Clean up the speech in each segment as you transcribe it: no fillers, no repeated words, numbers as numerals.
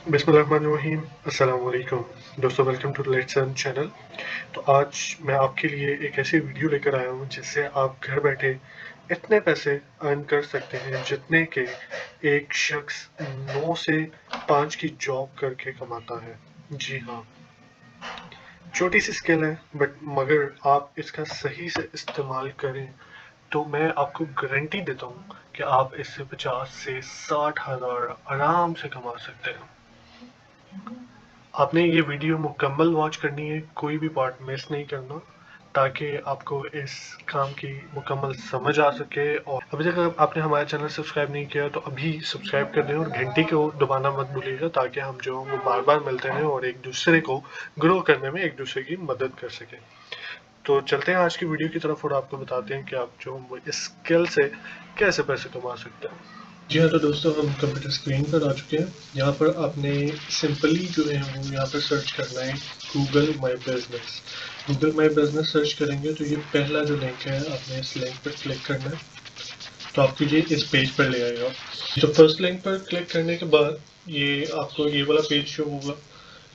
बिस्मिल्लाहिर्रहमानिर्रहीम। अस्सलाम वालेकुम दोस्तों, welcome to let's earn channel. तो आज मैं आपके लिए एक ऐसी वीडियो लेकर आया हूँ जिससे आप घर बैठे इतने पैसे अर्न कर सकते हैं जितने के एक शख्स 9 से 5 की जॉब करके कमाता है। जी हाँ, छोटी सी स्किल है बट मगर आप इसका सही से इस्तेमाल करें तो मैं आपको गारंटी देता हूँ कि आप इससे 50 से 60 हज़ार आराम से कमा सकते हैं। आपने ये वीडियो मुकम्मल वॉच करनी है, कोई भी पार्ट मिस नहीं करना ताकि आपको इस काम की मुकम्मल समझ आ सके। और अभी तक अगर आपने हमारा चैनल सब्सक्राइब नहीं किया तो अभी सब्सक्राइब कर दें और घंटी को दबाना मत भूलिएगा ताकि हम जो वो बार बार मिलते रहें और एक दूसरे को ग्रो करने में एक दूसरे की मदद कर सकें। तो चलते हैं आज की वीडियो की तरफ और आपको बताते हैं कि आप जो वो इस स्किल से कैसे पैसे कमा सकते हैं। जी हाँ, तो दोस्तों हम कंप्यूटर स्क्रीन पर आ चुके हैं। यहाँ पर आपने सिंपली जो है वो यहाँ पर सर्च करना है Google my business. Google my business search करेंगे तो ये पहला जो लिंक है आपने इस लिंक पर क्लिक करना है तो आपको ये इस पेज पर ले आएगा। तो फर्स्ट लिंक पर क्लिक करने के बाद ये आपको ये वाला पेज शो होगा।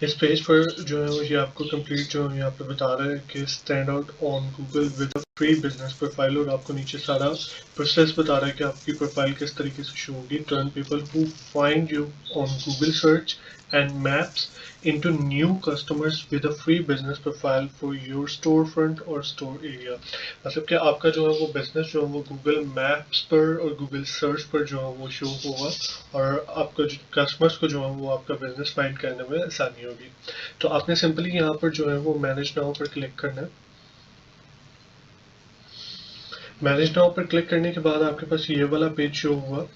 इस पेज पर जो है ये आपको कंप्लीट जो है यहाँ पे बता रहा है कि stand out on Google with a free business profile, और आपको नीचे सारा प्रोसेस बता रहा है कि आपकी प्रोफाइल किस तरीके से शो होगी। Turn people who find you on Google search and maps into new customers with a free business profile for your storefront और store area। मतलब कि आपका जो है वो बिजनेस जो है वो गूगल मैप्स पर और गूगल सर्च पर जो है वो शो होगा और आपका जो कस्टमर्स को जो है वो आपका बिजनेस फाइंड करने में आसानी होगी। तो आपने सिंपली यहाँ पर जो है वो मैनेज नाउ पर क्लिक करना है। मैनेज नाउ पर क्लिक करने के बाद आपके पास ये वाला पेज शो होगा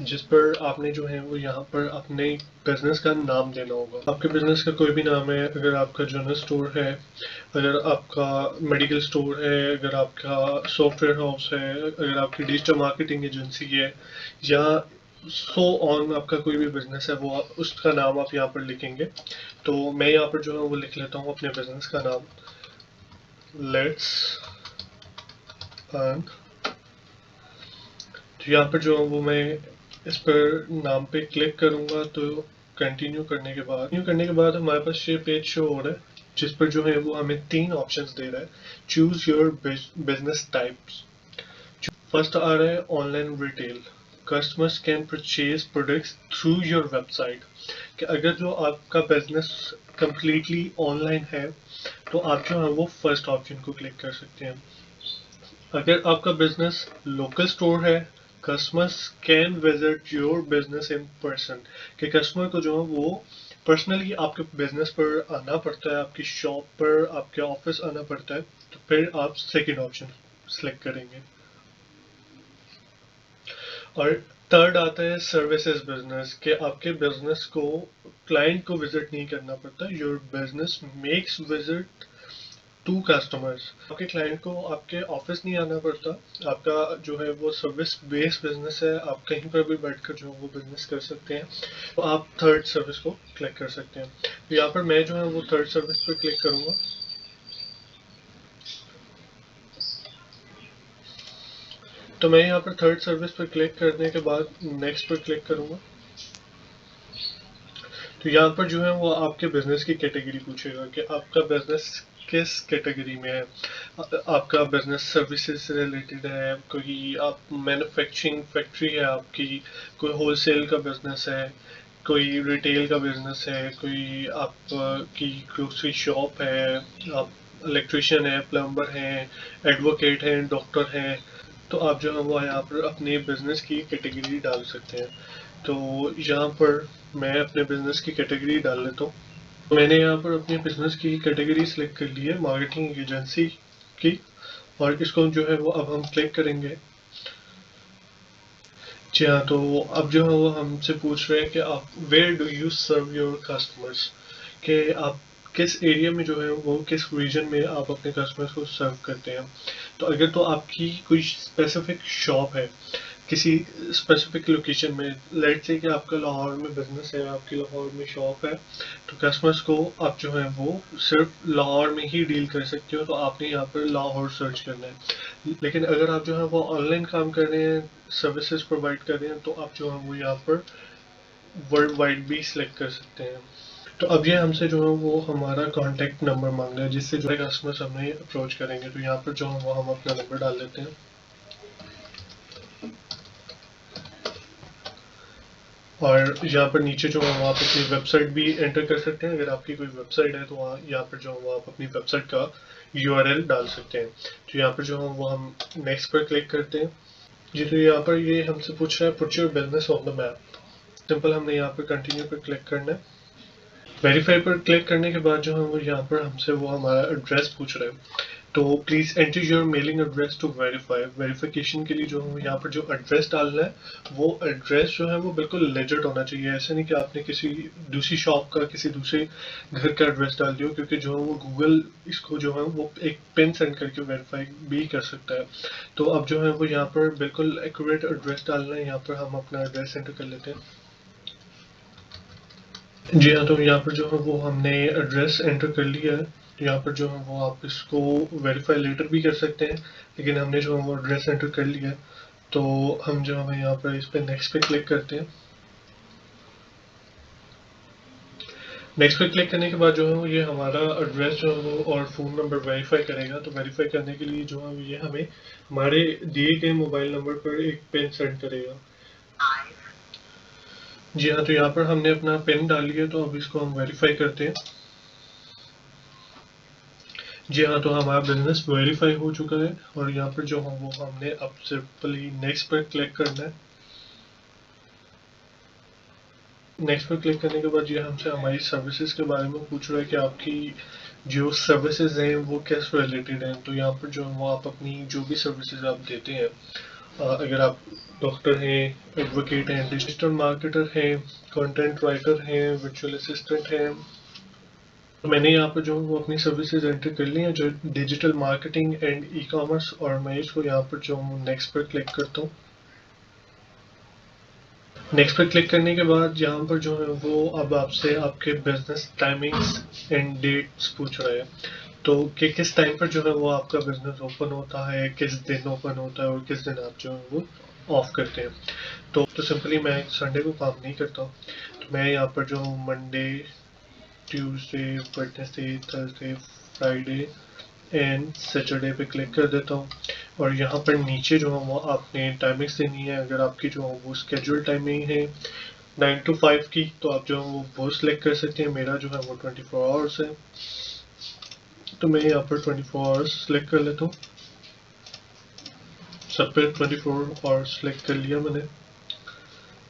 जिस पर आपने जो है वो यहाँ पर अपने बिजनेस का नाम देना होगा। आपके बिजनेस का कोई भी नाम है, अगर आपका जनरल स्टोर है, अगर आपका मेडिकल स्टोर है, अगर आपका सॉफ्टवेयर हाउस है, अगर आपकी डिजिटल मार्केटिंग एजेंसी है या सो ऑन आपका कोई भी बिजनेस है वो उसका नाम आप यहाँ पर लिखेंगे। तो मैं यहाँ पर जो है वो लिख लेता हूँ अपने बिजनेस का नाम, लेट्स अर्न। तो यहाँ पर जो है वो मैं इस पर नाम पे क्लिक करूंगा तो कंटिन्यू करने के बाद हमारे पास ये पेज शो हो रहा है जिस पर जो है वो हमें 3 ऑप्शंस दे रहा है। Choose your business types. First आ रहा है online retail. Customers can purchase products through your website. कि अगर जो आपका बिजनेस कंप्लीटली ऑनलाइन है तो आप जो है वो फर्स्ट ऑप्शन को क्लिक कर सकते हैं। अगर आपका बिजनेस लोकल स्टोर है, customers can visit your business in person. कि कस्टमर को जो है वो पर्सनली आपके बिजनेस पर आना पड़ता है, आपकी शॉप पर, आपके ऑफिस आना पड़ता है। तो फिर आप सेकंड ऑप्शन सेलेक्ट करेंगे। और थर्ड आता है सर्विसेज बिजनेस, कि आपके बिजनेस को क्लाइंट को विजिट नहीं करना पड़ता, your business makes visit to customers. आपके क्लाइंट को आपके ऑफिस नहीं आना पड़ता, आपका जो है वो सर्विस बेस्ड बिजनेस है, आप कहीं पर भी बैठकर जो वो बिजनेस कर सकते हैं। तो आप थर्ड सर्विस को क्लिक कर सकते हैं। तो यहाँ पर मैं जो है वो थर्ड सर्विस पर क्लिक करूंगा। तो मैं यहाँ पर थर्ड सर्विस पर क्लिक करने के बाद नेक्स्ट पर क्लिक करूंगा। तो यहाँ पर जो है वो आपके बिजनेस की कैटेगरी पूछेगा कि आपका बिजनेस किस कैटेगरी में है। आपका बिजनेस सर्विसेज से रिलेटेड है, कोई आप मैन्युफैक्चरिंग फैक्ट्री है आपकी, कोई होलसेल का बिजनेस है, कोई रिटेल का बिजनेस है, कोई आपकी ग्रोसरी शॉप है, आप इलेक्ट्रिशियन है, प्लम्बर हैं, एडवोकेट हैं, डॉक्टर हैं। तो आप जो है वो यहाँ पर अपने बिजनेस की कैटेगरी डाल सकते हैं। तो यहाँ पर मैं अपने बिजनेस की कैटेगरी डाल लेता हूँ। मैंने यहाँ पर अपने बिजनेस की कैटेगरी सिलेक्ट कर ली है, मार्केटिंग एजेंसी की। और इसको जो है वो अब हम क्लिक करेंगे। जी हाँ, तो अब जो है वो हमसे पूछ रहे हैं कि आप where do you serve your customers, कि आप किस एरिया में जो है वो किस रीजन में आप अपने कस्टमर्स को सर्व करते हैं। तो अगर तो आपकी कोई स्पेसिफिक शॉप है किसी स्पेसिफिक लोकेशन में, लेट से कि आपका लाहौर में बिजनेस है, आपकी लाहौर में शॉप है, तो कस्टमर्स को आप जो है वो सिर्फ लाहौर में ही डील कर सकते हो। तो आपने यहाँ पर लाहौर सर्च करना है। लेकिन अगर आप जो है वो ऑनलाइन काम कर रहे हैं, सर्विसेज प्रोवाइड कर रहे हैं, तो आप जो है वो यहाँ पर वर्ल्ड वाइड भी सिलेक्ट कर सकते हैं। तो अब ये हमसे जो है वो हमारा कॉन्टैक्ट नंबर मांग रहा है जिससे जो है कस्टमर्स हमें अप्रोच करेंगे। तो यहाँ पर जो है वो हम अपना नंबर डाल देते हैं और यहाँ पर नीचे जो है वो आप अपनी वेबसाइट भी एंटर कर सकते हैं। अगर आपकी कोई वेबसाइट है तो वहाँ यहाँ पर जो है वो आप अपनी वेबसाइट का URL डाल सकते हैं। तो यहाँ पर जो है वो हम नेक्स्ट पर क्लिक करते हैं। जी, तो यहाँ पर ये हमसे पूछ रहा है put your business on the map. Simple हमने यहाँ पर कंटिन्यू पर क्लिक करना है। वेरीफाई पर क्लिक करने के बाद जो है वो यहाँ पर हमसे वो हमारा एड्रेस पूछ रहा है। तो please enter your mailing address to verify. Verification के लिए जो है यहाँ पर जो एड्रेस डालना है वो एड्रेस जो है वो बिल्कुल लेजिट होना चाहिए। ऐसा नहीं कि आपने किसी दूसरी शॉप का किसी दूसरे घर का एड्रेस डाल दिया, क्योंकि जो है वो गूगल इसको जो है वो एक पिन सेंड करके वेरीफाई भी कर सकता है। तो अब जो है वो यहाँ पर बिल्कुल एक्यूरेट एड्रेस डालना है। यहाँ पर हम अपना एड्रेस एंटर कर लेते हैं। जी हाँ, तो यहाँ पर जो है वो हमने एड्रेस एंटर कर लिया है। तो यहाँ पर जो है वो आप इसको वेरीफाई लेटर भी कर सकते हैं, लेकिन हमने जो है वो एड्रेस एंटर कर लिया है। तो हम जो है यहाँ पर इस पर नेक्स्ट पे क्लिक करते हैं। नेक्स्ट पे क्लिक करने के बाद जो है वो ये हमारा एड्रेस जो है वो और फ़ोन नंबर वेरीफाई करेगा। तो वेरीफाई करने के लिए जो है ये हमें हमारे दिए गए मोबाइल नंबर पर एक पिन सेंड करेगा। जी हाँ, तो यहाँ पर हमने अपना पिन डाल लिया, तो अब इसको हम वेरीफाई करते हैं। जी हाँ, तो हमारा बिजनेस वेरीफाई हो चुका है और यहाँ पर जो है वो हमने अब सिंपली नेक्स्ट पर क्लिक करना है। नेक्स्ट पर क्लिक करने के बाद ये हमसे हमारी सर्विसेज के बारे में पूछ रहा है कि आपकी जो सर्विसेज हैं वो किस रिलेटेड हैं। तो यहाँ पर जो है वो आप अपनी जो भी सर्विसेज आप देते हैं, अगर आप डॉक्टर हैं, एडवोकेट हैं, डिजिटल मार्केटर हैं, कंटेंट राइटर हैं, वर्चुअल असिस्टेंट हैं, तो मैंने यहाँ पर जो वो अपनी सर्विसेज एंटर कर ली हैं जो digital marketing and e commerce, और मैं इसको यहाँ पर जो नेक्स्ट पर क्लिक करता हूँ। नेक्स्ट पर क्लिक करने के बाद यहाँ पर जो है वो अब आपसे आपके बिजनेस टाइमिंग्स एंड डेट्स पूछ रहा है। तो कि किस टाइम पर जो है वो आपका बिजनेस ओपन होता है, किस दिन ओपन होता है और किस दिन आप जो है वो ऑफ करते हैं। तो सिंपली मैं संडे को काम नहीं करता, तो मैं यहाँ पर जो Monday, Tuesday, Wednesday, Thursday, Friday and Saturday पे क्लिक कर देता हूँ। और यहाँ पर नीचे जो है वो आपने टाइमिंग्स देनी है। अगर आपकी जो है वो स्केड्यूल टाइमिंग है 9 to 5 की, तो आप जो है वो सिलेक्ट कर सकते हैं। मेरा जो है वो 24 आवर्स है, तो मैं यहाँ पर 24 आवर्स सिलेक्ट कर लेता हूँ। सब पे 24 आवर्स सिलेक्ट कर लिया मैंने,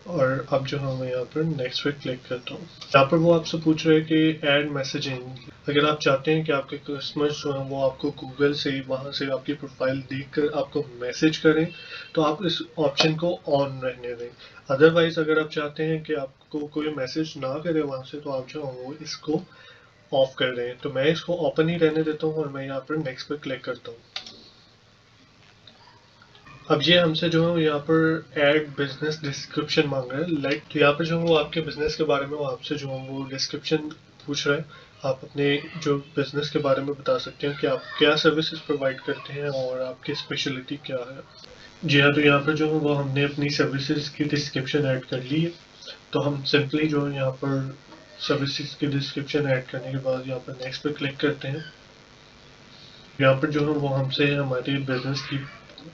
और अब जो है मैं यहाँ पर नेक्स्ट पे क्लिक करता हूँ। यहाँ पर वो आपसे पूछ रहे हैं कि ऐड मैसेजिंग। अगर आप चाहते हैं कि आपके कस्टमर्स जो हैं वो आपको गूगल से वहाँ से आपकी प्रोफाइल देखकर आपको मैसेज करें, तो आप इस ऑप्शन को ऑन रहने दें। अदरवाइज अगर आप चाहते हैं कि आपको कोई मैसेज ना करे वहाँ से, तो आप जो है वो इसको ऑफ कर दें। तो मैं इसको ओपन ही रहने देता हूँ और मैं यहाँ पर नेक्स्ट पर क्लिक करता हूँ। अब ये हमसे जो है यहाँ पर ऐड बिजनेस डिस्क्रिप्शन मांग रहा है। लाइक तो यहाँ पर जो है वो आपके बिजनेस के बारे में वो आपसे जो है वो डिस्क्रिप्शन पूछ रहा है। आप अपने जो बिजनेस के बारे में बता सकते हैं कि आप क्या सर्विसेज प्रोवाइड करते हैं और आपकी स्पेशलिटी क्या है। जी हाँ, तो यहाँ पर जो है वो हमने अपनी सर्विसेज की डिस्क्रिप्शन ऐड कर ली है। तो हम सिंपली जो है यहाँ पर सर्विसेज की डिस्क्रिप्शन ऐड करने के बाद यहाँ पर नेक्स्ट पे क्लिक करते हैं। यहाँ पर जो है वो हमसे हमारे बिजनेस की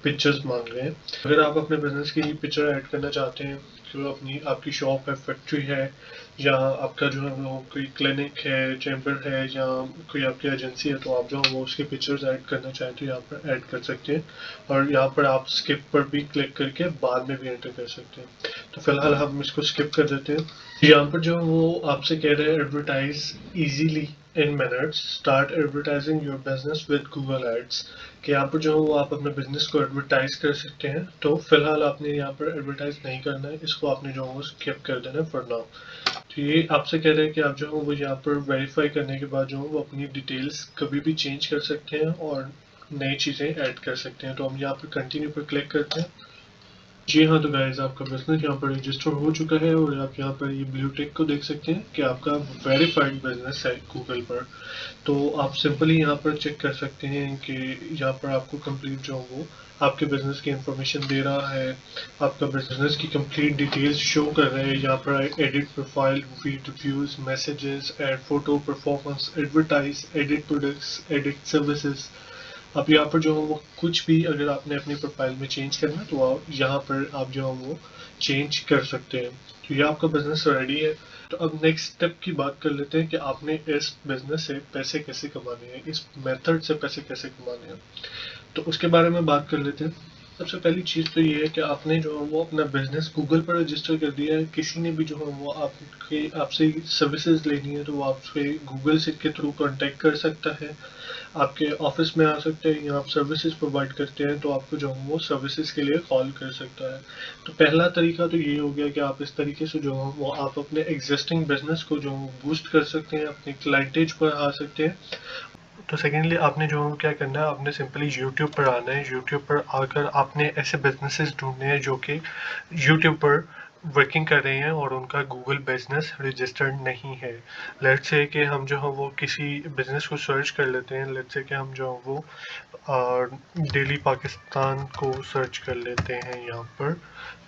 पिक्चर्स मांग रहे हैं। अगर आप अपने बिजनेस की पिक्चर ऐड करना चाहते हैं, जो अपनी आपकी शॉप है, फैक्ट्री है, या आपका जो है वो कोई क्लिनिक है, चैम्बर है, या कोई आपकी एजेंसी है, तो आप जो है वो उसकी पिक्चर्स ऐड करना चाहें तो यहाँ पर ऐड कर सकते हैं। और यहाँ पर आप स्किप पर भी क्लिक करके बाद में भी एंटर कर सकते हैं। तो फिलहाल हम इसको स्किप कर देते हैं। यहाँ पर जो वो आपसे कह रहे हैं advertise easily in minutes, start advertising your business with Google ads. कि यहाँ पर जो वो आप अपने बिजनेस को एडवर्टाइज कर सकते हैं। तो फिलहाल आपने यहाँ पर एडवर्टाइज नहीं करना है, इसको आपने जो वो स्किप कर देना है फॉर नाउ। तो ये आपसे कह रहे हैं कि आप जो है वो यहाँ पर वेरीफाई करने के बाद जो है वो अपनी डिटेल्स कभी भी चेंज कर सकते हैं और नई चीज़ें ऐड कर सकते हैं। तो हम यहाँ पर कंटिन्यू पर क्लिक करते हैं। जी हाँ, तो गाइस आपका बिजनेस यहाँ पर रजिस्टर हो चुका है और आप यहाँ पर ये ब्लू टिक को देख सकते हैं कि आपका वेरीफाइड बिजनेस है गूगल पर। तो आप सिंपली यहाँ पर चेक कर सकते हैं कि यहाँ पर आपको कंप्लीट जो वो आपके बिजनेस की इंफॉर्मेशन दे रहा है, आपका बिजनेस की कंप्लीट डिटेल्स शो कर रहे हैं। यहाँ पर edit profile, feed reviews, messages, add photo, performance, advertise, edit products, edit services. अब यहाँ पर जो है वो कुछ भी अगर आपने अपनी प्रोफाइल में चेंज करना है तो आप यहाँ पर आप जो है वो चेंज कर सकते हैं। तो ये आपका बिजनेस रेडी है। तो अब नेक्स्ट स्टेप की बात कर लेते हैं कि आपने इस बिजनेस से पैसे कैसे कमाने हैं, इस मेथड से पैसे कैसे कमाने हैं। तो उसके बारे में बात कर लेते हैं। सबसे पहली चीज़ तो ये है कि आपने जो है वो अपना बिजनेस गूगल पर रजिस्टर कर दिया है। किसी ने भी जो है वो आपसे सर्विसेज लेनी है तो वो आपसे गूगल से के थ्रू कांटेक्ट कर सकता है, आपके ऑफिस में आ सकते हैं या आप सर्विसेज प्रोवाइड करते हैं तो आपको जो है वो सर्विसेज के लिए कॉल कर सकता है। तो पहला तरीका तो ये हो गया कि आप इस तरीके से जो है वो आप अपने एग्जिस्टिंग बिजनेस को जो बूस्ट कर सकते हैं, अपने क्लाइंटेज पर आ सकते हैं। तो सेकेंडली आपने जो क्या करना है, आपने सिंपली यूट्यूब पर आना है। यूट्यूब पर आकर आपने ऐसे बिजनेसेस ढूंढने हैं जो कि यूट्यूब पर वर्किंग कर रहे हैं और उनका गूगल बिजनेस रजिस्टर्ड नहीं है। लेट्स से कि हम जो है वो किसी बिजनेस को सर्च कर लेते हैं। लेट्स से कि हम जो है वो डेली पाकिस्तान को सर्च कर लेते हैं यहाँ पर।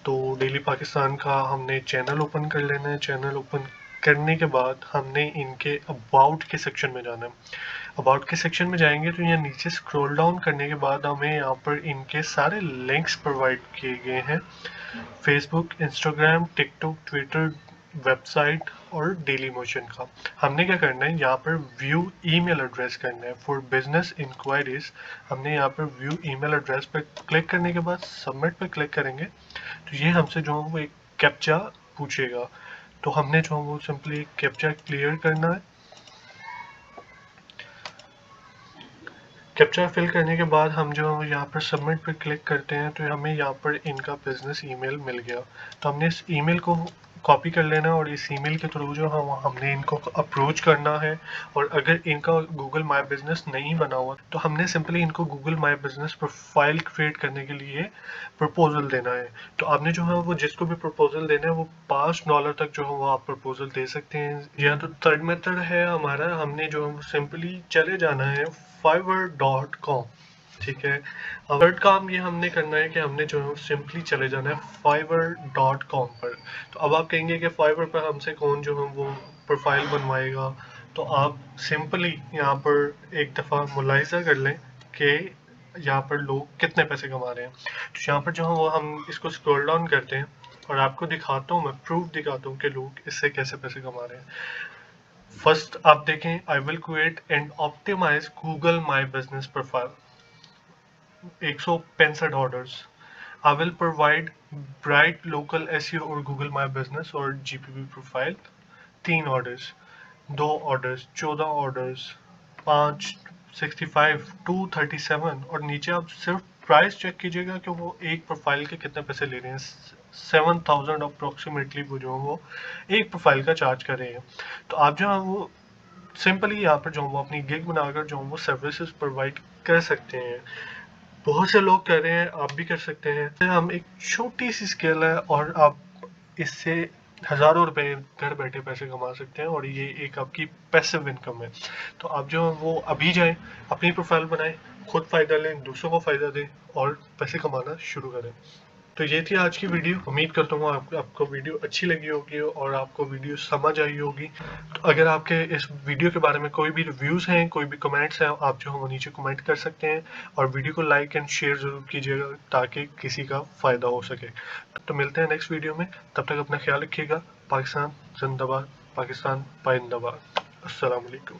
तो डेली पाकिस्तान का हमने चैनल ओपन कर लेना है। चैनल ओपन करने के बाद हमने इनके अबाउट के सेक्शन में जाना है। अबाउट के सेक्शन में जाएंगे तो यहाँ नीचे स्क्रॉल डाउन करने के बाद हमें यहाँ पर इनके सारे लिंक्स प्रोवाइड किए गए हैं। Facebook, Instagram, TikTok, Twitter, website और डेली मोशन का। हमने क्या करना है, यहाँ पर व्यू ईमेल एड्रेस करना है फॉर बिजनेस इंक्वायरीज। हमने यहाँ पर व्यू ईमेल एड्रेस पर क्लिक करने के बाद सबमिट पर क्लिक करेंगे तो ये हमसे जो है वो एक कैप्चा पूछेगा। तो हमने जो है वो सिंपली कैप्चा क्लियर करना है। कैप्चा फिल करने के बाद हम जो है यहाँ पर सबमिट पर क्लिक करते हैं तो हमें यहाँ पर इनका बिजनेस ईमेल मिल गया। तो हमने इस ईमेल को कॉपी कर लेना है और इस ईमेल के थ्रू जो हमने इनको अप्रोच करना है। और अगर इनका गूगल माई बिजनेस नहीं बना हुआ तो हमने सिंपली इनको Google my business profile create करने के लिए प्रपोजल देना है। तो आपने जो है वो जिसको भी प्रपोजल देना है वो $5 तक जो है वो आप प्रपोजल दे सकते हैं। या तो थर्ड मेथड है हमारा, हमने जो है सिंपली चले जाना है fiverr.com। ठीक है, थर्ड काम ये हमने करना है कि हमने जो है सिंपली चले जाना है fiverr.com पर। तो अब आप कहेंगे कि फाइवर पर हमसे कौन जो है वो प्रोफाइल बनवाएगा। तो आप सिंपली यहाँ पर एक दफ़ा मुलाहिजा कर लें कि यहाँ पर लोग कितने पैसे कमा रहे हैं। तो यहाँ पर जो है वो हम इसको स्क्रॉल डाउन करते हैं और आपको दिखाता हूँ, मैं प्रूफ दिखाता हूँ कि लोग इससे कैसे पैसे कमा रहे हैं। फर्स्ट आप देखें, I will create and optimise Google my business profile, 165 orders. I will provide bright local SEO और गूगल माई बिजनेस और GPP profile, 3 orders, 2 orders, 14 orders, 5, 65, 237। और नीचे आप सिर्फ प्राइस चेक कीजिएगा कि वो एक प्रोफाइल के कितने पैसे ले रहे हैं। 7000 अप्रोक्सीमेटली वो जो है वो एक प्रोफाइल का चार्ज कर रहे हैं। तो आप जो है वो सिंपली यहाँ पर जो वो अपनी गिग बनाकर जो वो सर्विसेज प्रोवाइड कर सकते हैं। बहुत से लोग कर रहे हैं, आप भी कर सकते हैं। हम एक छोटी सी स्केल है और आप इससे हजारों रुपए घर बैठे पैसे कमा सकते हैं और ये एक आपकी पैसिव इनकम है। तो आप जो वो अभी जाएं, अपनी प्रोफाइल बनाएं, खुद फायदा लें, दूसरों को फायदा दें और पैसे कमाना शुरू करें। तो ये थी आज की वीडियो। उम्मीद करता हूँ आपको वीडियो अच्छी लगी होगी और आपको वीडियो समझ आई होगी। तो अगर आपके इस वीडियो के बारे में कोई भी रिव्यूज़ हैं, कोई भी कमेंट्स हैं, आप जो है वो नीचे कमेंट कर सकते हैं और वीडियो को लाइक एंड शेयर ज़रूर कीजिएगा ताकि किसी का फ़ायदा हो सके। तो मिलते हैं नेक्स्ट वीडियो में, तब तक अपना ख्याल रखिएगा। पाकिस्तान जिंदाबाद, पाकिस्तान पाइंदाबाद। अस्सलाम वालेकुम।